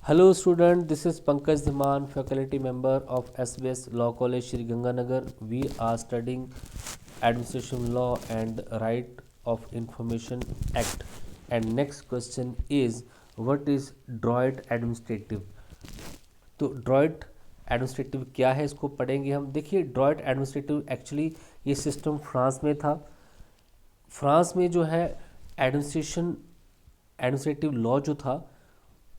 Hello student, this is Pankaj Dhiman, faculty member of SBS Law College Shri Ganganagar. We are studying Administration Law and Right of Information Act. And next question is, what is Droit Administrative? तो Druitt administrative क्या है, इसको पढ़ेंगे हम। देखिए, Druitt administrative actually ये system France में था। फ्रांस में जो है एडमिनिस्ट्रेटिव लॉ जो था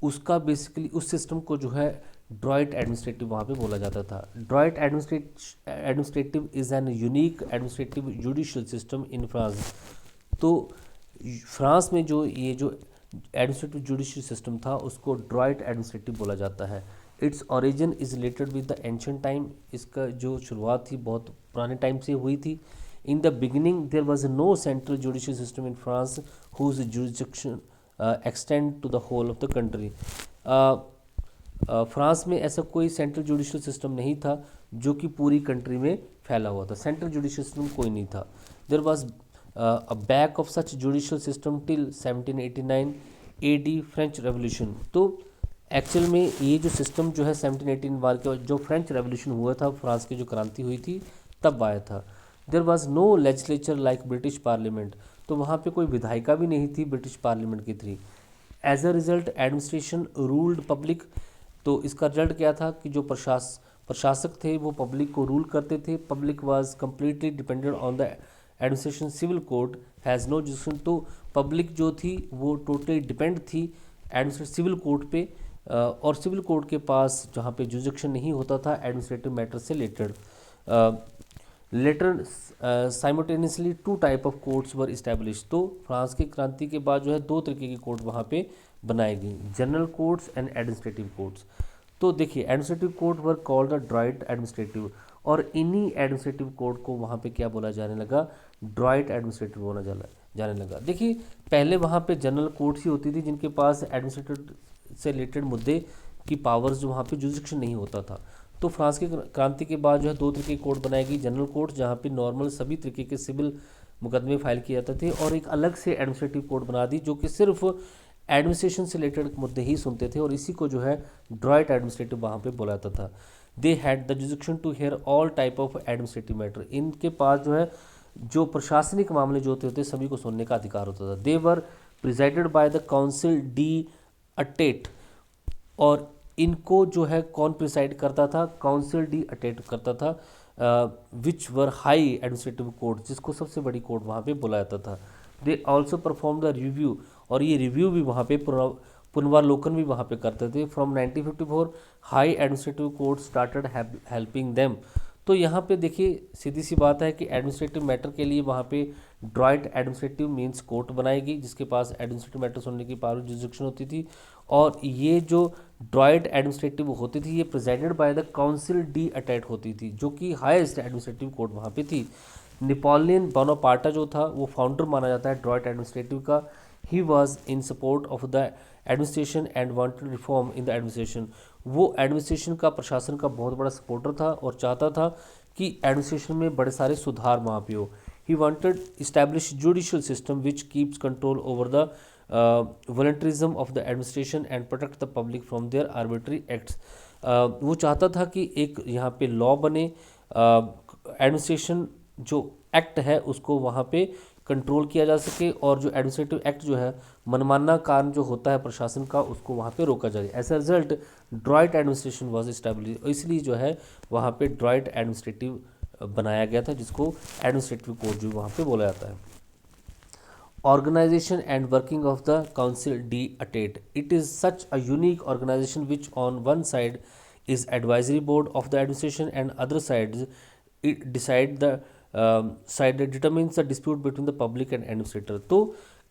उसका बेसिकली उस सिस्टम को जो है ड्रॉइट एडमिनिस्ट्रेटिव वहाँ पे बोला जाता था। Druitt administrative is an unique administrative judicial system in France. तो फ्रांस में जो ये जो एडमिनिस्ट्रेटिव जुडिशियल सिस्टम था उसको ड्रॉइट एडमिनिस्ट्रेटिव बोला जाता है। Its origin is related with the ancient time. इसका जो शुरुआत थी बहुत पुराने टाइम से हुई थी। In the beginning there was no central judicial system in France whose jurisdiction extend to the whole of the country. France में ऐसा कोई सेंट्रल जुडिशियल सिस्टम नहीं था जो कि पूरी कंट्री में फैला हुआ था। सेंट्रल जुडिशियल सिस्टम कोई नहीं था। There was a back of such judicial system till 1789 AD French revolution. तो एक्चुअल में ये जो सिस्टम जो है 1718 वार के जो फ्रेंच रेवोल्यूशन हुआ था, फ्रांस की जो क्रांति हुई थी तब आया था। There was no legislature like British parliament. तो वहाँ पे कोई विधायिका भी नहीं थी ब्रिटिश पार्लियामेंट की थ्री। As a result administration ruled public. तो इसका रिजल्ट क्या था कि जो प्रशासक थे वो पब्लिक को रूल करते थे। Public was completely dependent on the administration. Civil court has no jurisdiction. तो पब्लिक जो थी वो टोटली डिपेंड थी एडमिनिस्ट्रेटिव सिविल कोर्ट पे। और सिविल कोर्ट के पास जहाँ पे जुडिक्शन नहीं होता था एडमिनिस्ट्रेटिव मैटर से related. Later simultaneously two type of courts were establish. तो फ्रांस की क्रांति के बाद जो है दो तरीके की कोर्ट वहाँ पे बनाई गई, general courts and administrative courts. तो देखिए, administrative court were called the droit administrative, और इन्हीं एडमिनिस्ट्रेटिव कोर्ट को वहाँ पे क्या बोला जाने लगा, ड्रॉइट एडमिनिस्ट्रेटिव बोला जाने लगा। देखिए, पहले वहाँ पे जनरल कोर्ट्स ही होती थी जिनके पास एडमिनिस्ट्रेटिव से रिलेटेड मुद्दे की पावर्स जो वहाँ पे जुरिसडिक्शन नहीं होता था। तो फ्रांस की क्रांति के बाद जो है दो तरीके की कोर्ट बनाई गई, जनरल कोर्ट जहाँ पे नॉर्मल सभी तरीके के सिविल मुकदमे फाइल किए जाते थे, और एक अलग से एडमिनिस्ट्रेटिव कोर्ट बना दी जो कि सिर्फ एडमिनिस्ट्रेशन से रिलेटेड मुद्दे ही सुनते थे, और इसी को जो है ड्रॉइट एडमिनिस्ट्रेटिव वहाँ पे बोला जाता था। They had the jurisdiction to hear all type of administrative matter. इनके पास जो है जो प्रशासनिक मामले जो होते सभी को सुनने का अधिकार होता था। They were presided by the council de etat. और इनको जो है कौन प्रिसाइड करता था, काउंसिल डी अटेट करता था, विच वर हाई एडमिनिस्ट्रेटिव कोर्ट, जिसको सबसे बड़ी कोर्ट वहाँ पे बुलाया जाता था। They also perform the review, और ये रिव्यू भी वहाँ पे पुनर्वालोकन भी वहाँ पे करते थे। From 1954 high administrative court started helping them. तो यहाँ पे देखिए सीधी सी बात है कि एडमिनिस्ट्रेटिव मैटर के लिए वहाँ पे ड्रॉइट एडमिनिस्ट्रेटिव मींस कोर्ट बनाएगी जिसके पास एडमिनिस्ट्रेटिव मैटर सुनने की पावर जुरिसडिक्शन होती थी। और ये जो ड्रॉइट एडमिनिस्ट्रेटिव होती थी ये president by the council de etat होती थी, जो कि हाईएस्ट एडमिनिस्ट्रेटिव कोर्ट वहाँ पे थी। नेपोलियन बोनापार्टा जो था वो फाउंडर माना जाता है ड्रॉइट एडमिनिस्ट्रेटिव का। He was in support of the administration and wanted reform in the administration. वो एडमिनिस्ट्रेशन का, प्रशासन का बहुत बड़ा सपोर्टर था और चाहता था कि एडमिनिस्ट्रेशन में बड़े सारे सुधार वहाँ पे हो। He wanted establish judicial system which keeps control over the voluntarism of the administration and protect the public from their arbitrary acts. वो चाहता था कि एक यहाँ पे लॉ बने, एडमिनिस्ट्रेशन जो एक्ट है उसको वहाँ पे कंट्रोल किया जा सके, और जो एडमिनिस्ट्रेटिव एक्ट जो है मनमाना काम जो होता है प्रशासन का उसको वहाँ पे रोका जाए। As a result droit administration was establish, और इसलिए जो है वहाँ पे ड्रॉइट एडमिनिस्ट्रेटिव बनाया गया था जिसको एडमिनिस्ट्रेटिव कोर्ट जो वहाँ पे बोला जाता है। Organization and working of the Council D ATTATE. It is such a unique organization which on one side is advisory board of the administration and other sides it decide the side that determines the dispute between the public and administrator. तो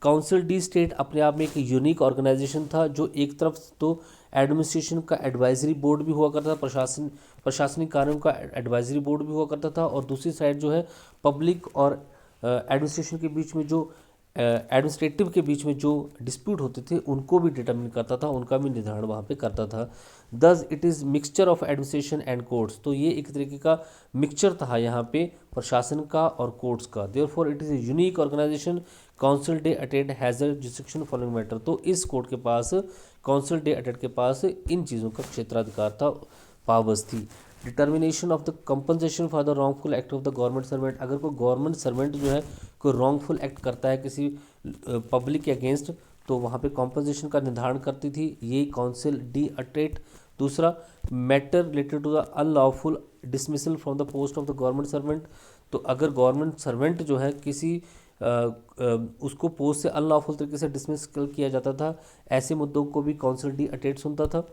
council D state अपने आप में एक unique organisation था जो एक तरफ तो एडमिनिस्ट्रेशन का एडवाइजरी बोर्ड भी हुआ करता था, प्रशासनिक कार्यों का एडवाइजरी बोर्ड भी हुआ करता था, और दूसरी साइड जो है पब्लिक और एडमिनिस्ट्रेशन के बीच में जो एडमिनिस्ट्रेटिव के बीच में जो डिस्प्यूट होते थे उनको भी डिटर्मिन करता था, उनका भी निर्धारण वहाँ पे करता था। Thus it is mixture of administration and courts. तो ये एक तरीके का मिक्सचर था यहाँ पे प्रशासन का और कोर्ट्स का। Therefore it is a unique organisation council de etat has a jurisdiction following matter. तो इस कोर्ट के पास, काउंसिल डे अटेट के पास इन चीज़ों का क्षेत्राधिकार था, पावर्स थी। Determination of the compensation for the wrongful act of the government servant. अगर कोई गवर्नमेंट सर्वेंट जो है कोई रॉन्गफुल एक्ट करता है किसी पब्लिक के अगेंस्ट, तो वहाँ पे कॉम्पनसेशन का निर्धारण करती थी ये काउंसिल डी अटेट। दूसरा, matter related to the unlawful dismissal from the post of the government servant. तो अगर गवर्नमेंट सर्वेंट जो है किसी उसको पोस्ट से अनलॉफुल तरीके से डिसमिस किया जाता था, ऐसे मुद्दों को भी काउंसिल डी अटेट सुनता था।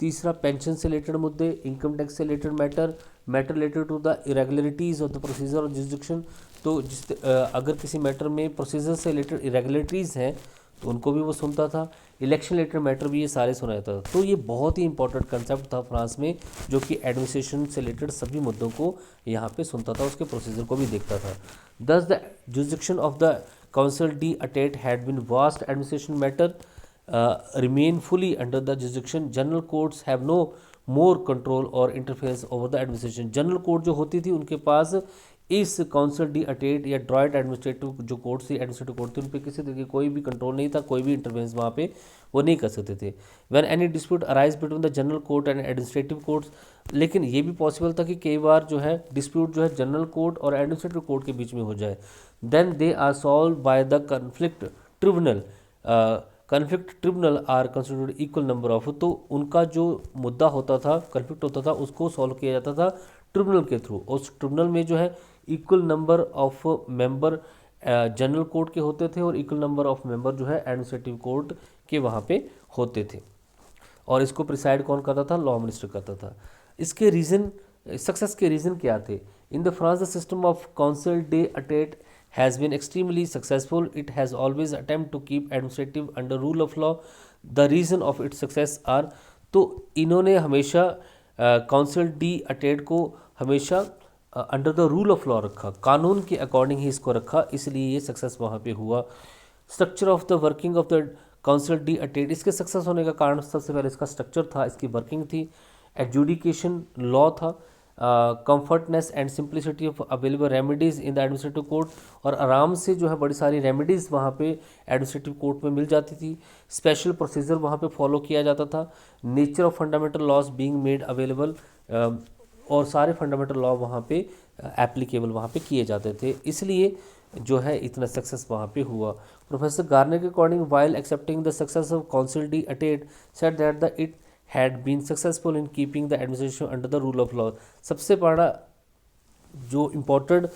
तीसरा, पेंशन से रिलेटेड मुद्दे, इनकम टैक्स से related matter related to the irregularities of the procedure और जुरिसडिक्शन। तो अगर किसी मैटर में प्रोसीजर से रिलेटेड इरेगुलरिटीज़ हैं तो उनको भी वो सुनता था। इलेक्शन रिलेटेड मैटर भी ये सारे सुना जाता था। तो ये बहुत ही इंपॉर्टेंट कंसेप्ट था फ्रांस में, जो कि एडमिनिस्ट्रेशन से रिलेटेड सभी मुद्दों को यहाँ पे सुनता था, उसके प्रोसीजर को भी देखता था। Thus the jurisdiction of the council de etat had been vast administration matter remain fully under the jurisdiction. General courts have no more control or interference over the administration. General court जो होती थी उनके पास इस council de अटेट या Druitt administrative जो court थी, administrative court थी, उन पर किसी तरह की कोई भी कंट्रोल नहीं था, कोई भी इंटरफेरेंस वहाँ पे वो नहीं कर सकते थे। When any dispute arise between the general court and administrative courts. लेकिन ये भी पॉसिबल था कि कई बार जो है डिस्प्यूट जो है जनरल कोर्ट और एडमिनिस्ट्रेटिव कोर्ट के बीच में हो जाए। Then they are solve by the conflict tribunal. Conflict tribunal are constituted equal number of. तो उनका जो मुद्दा होता था, कन्फ्लिक्ट होता था, उसको सॉल्व किया जाता था ट्रिब्यूनल के थ्रू। उस ट्रिब्यूनल में जो है equal number of member general court के होते थे और इक्वल नंबर ऑफ मेंबर जो है एडमिनिस्ट्रेटिव कोर्ट के वहाँ पे होते थे। और इसको प्रिसाइड कौन करता था? लॉ मिनिस्टर करता था। इसके रीज़न, सक्सेस के रीज़न क्या थे? In the France the system of council de etat has been extremely successful. It has always attempt to keep administrative under rule of law. The reason of its success are, तो इन्होंने हमेशा council de अटेट को हमेशा under the rule of law रखा, कानून के according ही इसको रखा, इसलिए ये सक्सेस वहाँ पे हुआ। Structure of the working of the council de etat. इसके सक्सेस होने का कारण सबसे पहले इसका स्ट्रक्चर था, इसकी वर्किंग थी, एडजुडिकेशन लॉ था, comfortness and simplicity of available remedies in the administrative court. और आराम से जो है बड़ी सारी रेमेडीज़ वहाँ पे एडमिनिस्ट्रेटिव कोर्ट में मिल जाती थी। स्पेशल प्रोसीजर वहाँ पे फॉलो किया जाता था। Nature of fundamental laws being made available, और सारे फंडामेंटल लॉ वहाँ पे एप्लीकेबल वहाँ पे किए जाते थे, इसलिए जो है इतना सक्सेस वहाँ पे हुआ। प्रोफेसर गार्ने के according, while accepting the success of council de etat, said that the it had been successful in keeping the administration under the rule of law। सबसे बड़ा जो इम्पोर्टेंट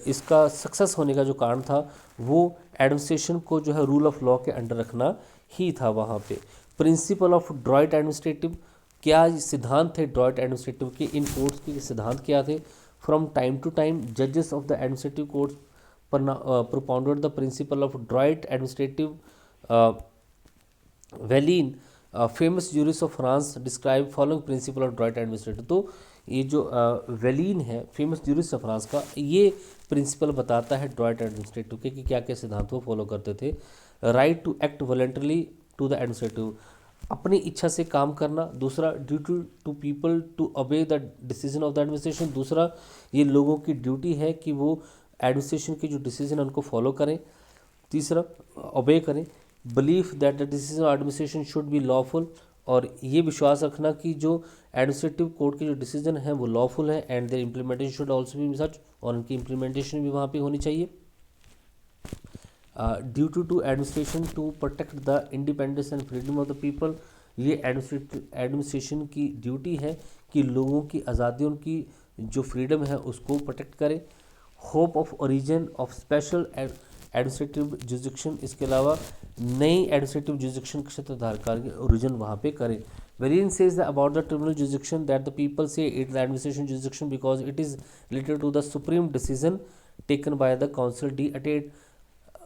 इसका सक्सेस होने का जो कारण था वो एडमिनिस्ट्रेशन को जो है रूल ऑफ लॉ के अंडर रखना ही था वहाँ पे। प्रिंसिपल ऑफ ड्रॉइट एडमिनिस्ट्रेटिव, क्या सिद्धांत थे ड्रॉइट एडमिनिस्ट्रेटिव के? इन कोर्ट्स के सिद्धांत क्या थे? फ्रॉम टाइम टू टाइम जजेस of the administrative courts propounded the principle of droit administrative। Valine famous jurist of France describe following principle of Druitt administrative. तो ये जो वेलिन है फेमस जूरिस्ट ऑफ फ्रांस का, ये प्रिंसिपल बताता है Druitt administrative के कि क्या क्या सिद्धांत वो फॉलो करते थे। Right to act voluntarily to the administrative, अपनी इच्छा से काम करना। दूसरा, duty to people to obey the decision of the administration, दूसरा ये लोगों की ड्यूटी है कि वो एडमिनिस्ट्रेशन की जो डिसीजन है उनको फॉलो करें। तीसरा, ओबे करें। Belief that the decision of administration should be lawful, और ये विश्वास रखना कि जो एडमिनिस्ट्रेटिव कोर्ट के जो डिसीजन है वो लॉफुल है, and their implementation should also be such, और उनकी इम्प्लीमेंटेशन भी वहाँ पे होनी चाहिए। Duty to administration to protect the independence and freedom of the people, ये एडमिनिस्ट्रेशन की ड्यूटी है कि लोगों की आज़ादी, उनकी जो फ्रीडम है उसको प्रोटेक्ट करे। Hope of origin of special administrative jurisdiction, इसके अलावा नई एडमिनिस्ट्रेटिव जुरिसडिक्शन क्षेत्राधिकार के ओरिजिन वहाँ पे करें। Varian says about the tribunal jurisdiction that the people say it the administration jurisdiction because it is related to the supreme decision taken by the council de etat,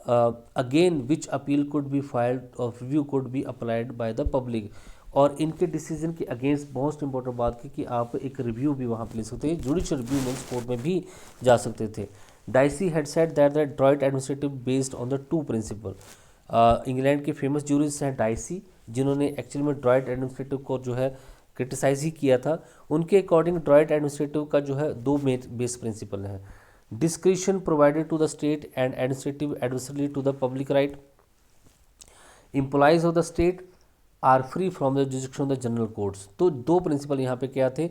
again which appeal could be filed or review could be applied by the public. और इनके decision के against बहुत important बात की कि आप एक review भी वहाँ पे ले सकते हैं, जुडिशियल रिव्यू मीन्स कोर्ट में भी जा सकते थे। Dicey had said that the droit administrative based on the two principle. England के फेमस जूरिस्ट हैं डाइसी, जिन्होंने एक्चुअली में ड्रॉइट एडमिनिस्ट्रेटिव को जो है क्रिटिसाइज ही किया था। उनके अकॉर्डिंग ड्रॉइट एडमिनिस्ट्रेटिव का जो है दो बेस प्रिंसिपल हैं। Discretion provided to the state and administrative adversely to the public right. Employees of the state are free from the jurisdiction of the general courts. तो दो प्रिंसिपल यहाँ पे क्या थे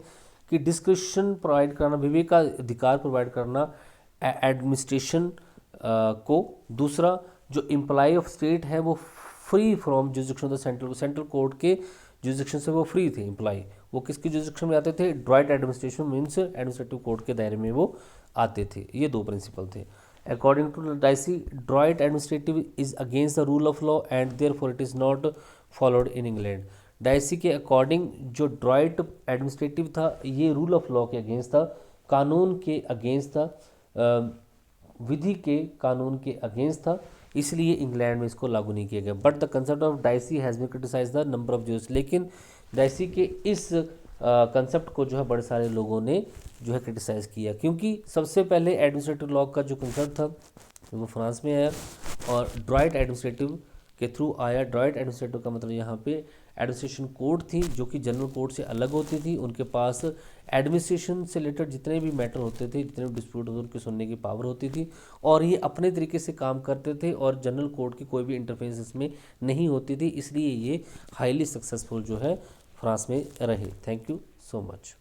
कि डिस्क्रिप्शन प्रोवाइड करना, विवेकाधिकार प्रोवाइड करना एडमिनिस्ट्रेशन को, दूसरा जो एम्प्लॉय ऑफ स्टेट है वो free from jurisdiction of the central court के जुरिडिक्शन से वो फ्री थे एम्प्लॉय। वो किसकी जुरिडिक्शन में आते थे? ड्राइट एडमिनिस्ट्रेशन मीन्स एडमिनिस्ट्रेटिव कोर्ट के दायरे में वो आते थे। ये दो प्रिंसिपल थे। According to Dicey, Droit administrative is against the rule of law and therefore it is not followed in England. Dicey के अकॉर्डिंग जो ड्रॉइट एडमिनिस्ट्रेटिव था ये रूल ऑफ लॉ के अगेंस्ट था, कानून के अगेंस्ट था, विधि के कानून के अगेंस्ट था, इसलिए इंग्लैंड में इसको लागू नहीं किया गया। But the concept of Dicey has been criticise the number of jurists. लेकिन डाइसी के इस कंसेप्ट को जो है बड़े सारे लोगों ने जो है क्रिटिसाइज़ किया, क्योंकि सबसे पहले एडमिनिस्ट्रेटिव लॉ का जो कंसेप्ट था वो फ्रांस में आया और ड्राइट एडमिनिस्ट्रेटिव के थ्रू आया। ड्राइट एडमिनिस्ट्रेटिव का मतलब यहाँ पे एडमिनिस्ट्रेशन कोर्ट थी जो कि जनरल कोर्ट से अलग होती थी। उनके पास एडमिनिस्ट्रेशन से रिलेटेड जितने भी मैटर होते थे, जितने भी डिस्प्यूट होते थे, उनके सुनने की पावर होती थी और ये अपने तरीके से काम करते थे और जनरल कोर्ट की कोई भी इंटरफेरेंस इसमें नहीं होती थी। इसलिए ये हाईली सक्सेसफुल जो है फ्रांस में रहे। Thank you so much.